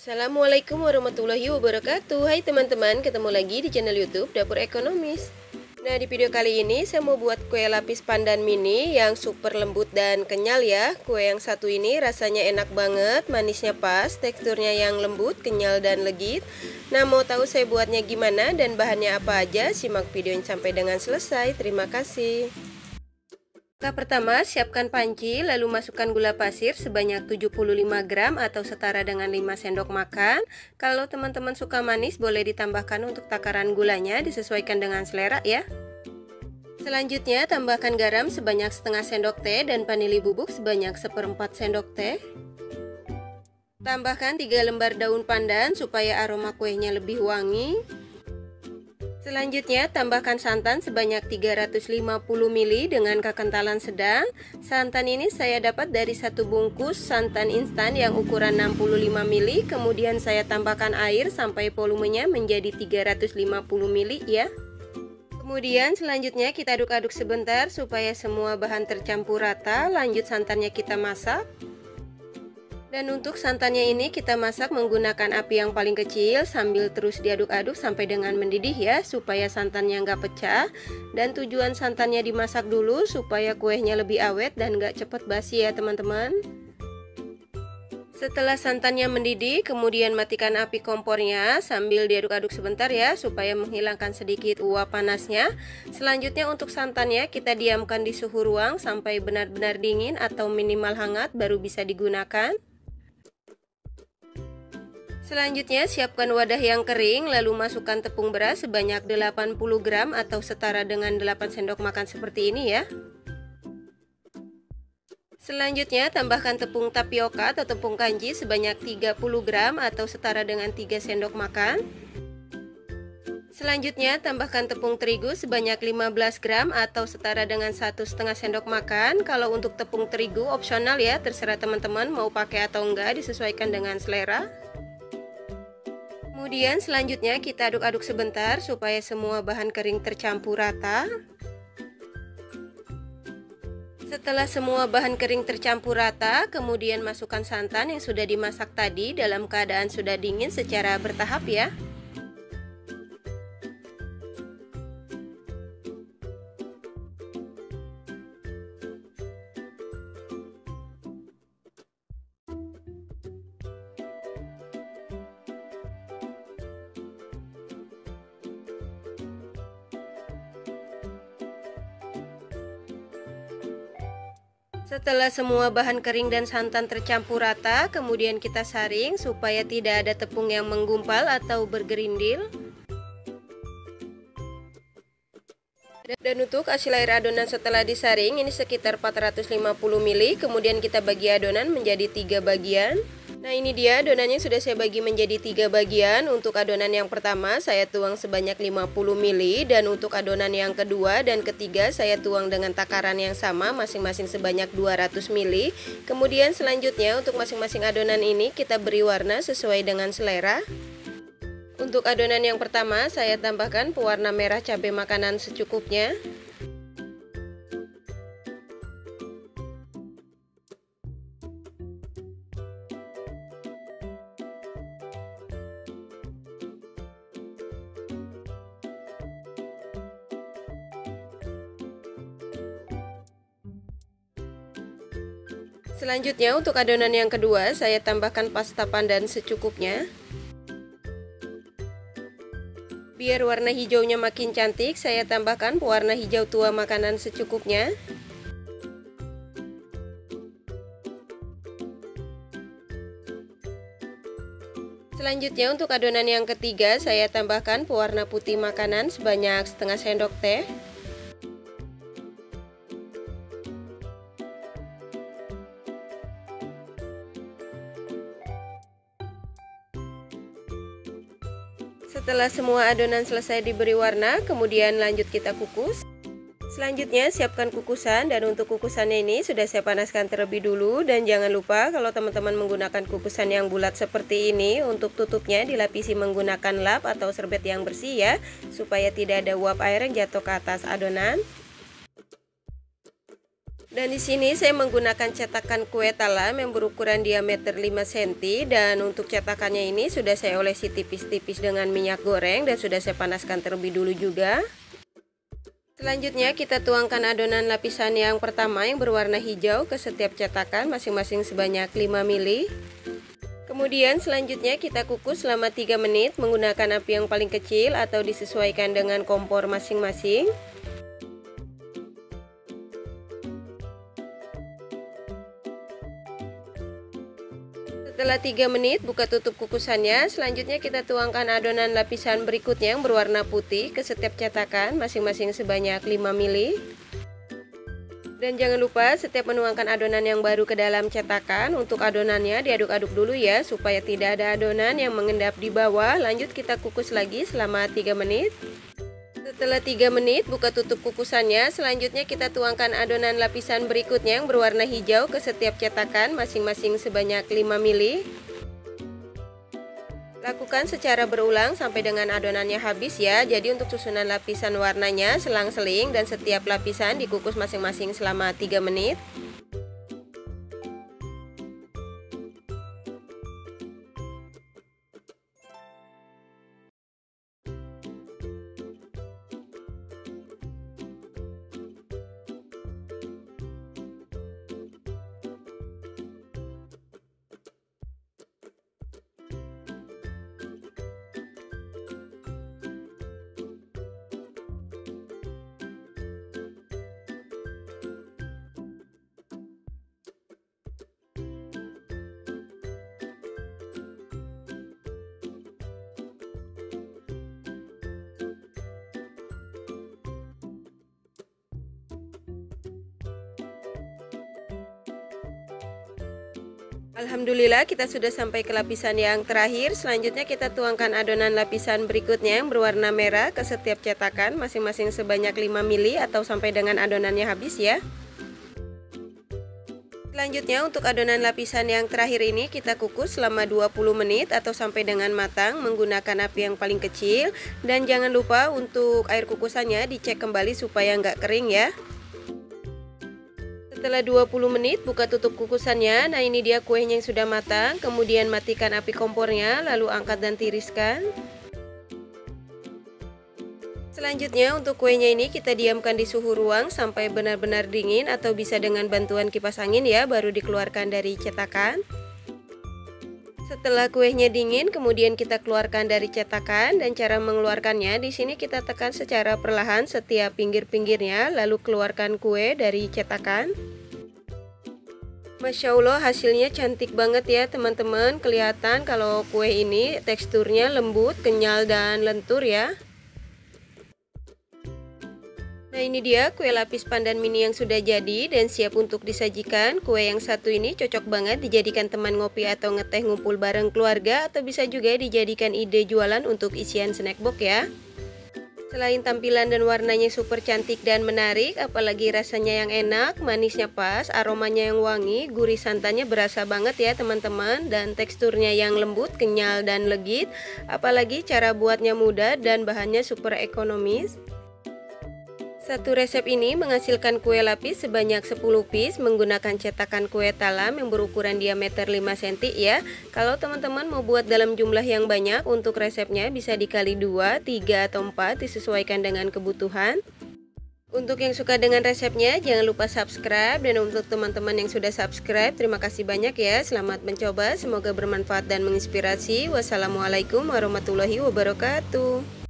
Assalamualaikum warahmatullahi wabarakatuh. Hai teman-teman, ketemu lagi di channel YouTube Dapur Ekonomis. Nah, di video kali ini saya mau buat kue lapis pandan mini yang super lembut dan kenyal ya. Kue yang satu ini rasanya enak banget, manisnya pas, teksturnya yang lembut, kenyal dan legit. Nah, mau tahu saya buatnya gimana dan bahannya apa aja? Simak videonya sampai dengan selesai. Terima kasih. Langkah pertama, siapkan panci, lalu masukkan gula pasir sebanyak 75 gram atau setara dengan 5 sendok makan. Kalau teman-teman suka manis, boleh ditambahkan untuk takaran gulanya, disesuaikan dengan selera ya. Selanjutnya, tambahkan garam sebanyak setengah sendok teh dan vanili bubuk sebanyak 1/4 sendok teh. Tambahkan 3 lembar daun pandan supaya aroma kuenya lebih wangi. Selanjutnya, tambahkan santan sebanyak 350 ml dengan kekentalan sedang. Santan ini saya dapat dari satu bungkus santan instan yang ukuran 65 ml. Kemudian saya tambahkan air sampai volumenya menjadi 350 ml ya. Kemudian selanjutnya kita aduk-aduk sebentar supaya semua bahan tercampur rata. Lanjut santannya kita masak. Dan untuk santannya ini kita masak menggunakan api yang paling kecil sambil terus diaduk-aduk sampai dengan mendidih ya, supaya santannya nggak pecah. Dan tujuan santannya dimasak dulu supaya kuenya lebih awet dan nggak cepet basi ya teman-teman. Setelah santannya mendidih, kemudian matikan api kompornya sambil diaduk-aduk sebentar ya, supaya menghilangkan sedikit uap panasnya. Selanjutnya untuk santannya kita diamkan di suhu ruang sampai benar-benar dingin atau minimal hangat baru bisa digunakan. Selanjutnya siapkan wadah yang kering, lalu masukkan tepung beras sebanyak 80 gram atau setara dengan 8 sendok makan seperti ini ya. Selanjutnya tambahkan tepung tapioka atau tepung kanji sebanyak 30 gram atau setara dengan 3 sendok makan. Selanjutnya tambahkan tepung terigu sebanyak 15 gram atau setara dengan 1,5 sendok makan. Kalau untuk tepung terigu opsional ya, terserah teman-teman mau pakai atau enggak, disesuaikan dengan selera. Kemudian selanjutnya kita aduk-aduk sebentar supaya semua bahan kering tercampur rata. Setelah semua bahan kering tercampur rata, kemudian masukkan santan yang sudah dimasak tadi dalam keadaan sudah dingin secara bertahap ya. Setelah semua bahan kering dan santan tercampur rata, kemudian kita saring supaya tidak ada tepung yang menggumpal atau bergerindil. Dan untuk hasil air adonan setelah disaring ini sekitar 450 ml. Kemudian kita bagi adonan menjadi 3 bagian. Nah, ini dia adonannya sudah saya bagi menjadi 3 bagian. Untuk adonan yang pertama saya tuang sebanyak 50 ml, dan untuk adonan yang kedua dan ketiga saya tuang dengan takaran yang sama masing-masing sebanyak 200 ml. Kemudian selanjutnya untuk masing-masing adonan ini kita beri warna sesuai dengan selera. Untuk adonan yang pertama saya tambahkan pewarna merah cabai makanan secukupnya. Selanjutnya untuk adonan yang kedua saya tambahkan pasta pandan secukupnya. Biar warna hijaunya makin cantik, saya tambahkan pewarna hijau tua makanan secukupnya. Selanjutnya untuk adonan yang ketiga saya tambahkan pewarna putih makanan sebanyak setengah sendok teh. Setelah semua adonan selesai diberi warna, kemudian lanjut kita kukus. Selanjutnya siapkan kukusan, dan untuk kukusannya ini sudah saya panaskan terlebih dulu. Dan jangan lupa kalau teman-teman menggunakan kukusan yang bulat seperti ini, untuk tutupnya dilapisi menggunakan lap atau serbet yang bersih ya, supaya tidak ada uap air yang jatuh ke atas adonan. Dan di sini saya menggunakan cetakan kue talam yang berukuran diameter 5 cm, dan untuk cetakannya ini sudah saya olesi tipis-tipis dengan minyak goreng dan sudah saya panaskan terlebih dulu juga. Selanjutnya kita tuangkan adonan lapisan yang pertama yang berwarna hijau ke setiap cetakan masing-masing sebanyak 5 ml. Kemudian selanjutnya kita kukus selama 3 menit menggunakan api yang paling kecil atau disesuaikan dengan kompor masing-masing. Setelah 3 menit buka tutup kukusannya, selanjutnya kita tuangkan adonan lapisan berikutnya yang berwarna putih ke setiap cetakan masing-masing sebanyak 5 ml. Dan jangan lupa setiap menuangkan adonan yang baru ke dalam cetakan, untuk adonannya diaduk-aduk dulu ya supaya tidak ada adonan yang mengendap di bawah. Lanjut kita kukus lagi selama 3 menit. Setelah 3 menit buka tutup kukusannya, selanjutnya kita tuangkan adonan lapisan berikutnya yang berwarna hijau ke setiap cetakan masing-masing sebanyak 5 ml. Lakukan secara berulang sampai dengan adonannya habis ya. Jadi untuk susunan lapisan warnanya selang-seling dan setiap lapisan dikukus masing-masing selama 3 menit. Alhamdulillah kita sudah sampai ke lapisan yang terakhir. Selanjutnya kita tuangkan adonan lapisan berikutnya yang berwarna merah ke setiap cetakan masing-masing sebanyak 5 ml atau sampai dengan adonannya habis ya. Selanjutnya untuk adonan lapisan yang terakhir ini kita kukus selama 20 menit atau sampai dengan matang menggunakan api yang paling kecil. Dan jangan lupa untuk air kukusannya dicek kembali supaya nggak kering ya. Setelah 20 menit buka tutup kukusannya. Nah ini dia kuenya yang sudah matang. Kemudian matikan api kompornya, lalu angkat dan tiriskan. Selanjutnya untuk kuenya ini kita diamkan di suhu ruang sampai benar-benar dingin atau bisa dengan bantuan kipas angin ya, baru dikeluarkan dari cetakan. Setelah kuenya dingin, kemudian kita keluarkan dari cetakan, dan cara mengeluarkannya di sini kita tekan secara perlahan setiap pinggir-pinggirnya, lalu keluarkan kue dari cetakan. Masya Allah hasilnya cantik banget ya teman-teman. Kelihatan kalau kue ini teksturnya lembut, kenyal dan lentur ya. Nah ini dia kue lapis pandan mini yang sudah jadi dan siap untuk disajikan. Kue yang satu ini cocok banget dijadikan teman ngopi atau ngeteh ngumpul bareng keluarga, atau bisa juga dijadikan ide jualan untuk isian snack box ya. Selain tampilan dan warnanya super cantik dan menarik, apalagi rasanya yang enak, manisnya pas, aromanya yang wangi, gurih santannya berasa banget ya teman-teman, dan teksturnya yang lembut, kenyal dan legit. Apalagi cara buatnya mudah dan bahannya super ekonomis. Satu resep ini menghasilkan kue lapis sebanyak 10 piece menggunakan cetakan kue talam yang berukuran diameter 5 cm ya. Kalau teman-teman mau buat dalam jumlah yang banyak, untuk resepnya bisa dikali 2, 3 atau 4 disesuaikan dengan kebutuhan. Untuk yang suka dengan resepnya jangan lupa subscribe, dan untuk teman-teman yang sudah subscribe terima kasih banyak ya. Selamat mencoba, semoga bermanfaat dan menginspirasi. Wassalamualaikum warahmatullahi wabarakatuh.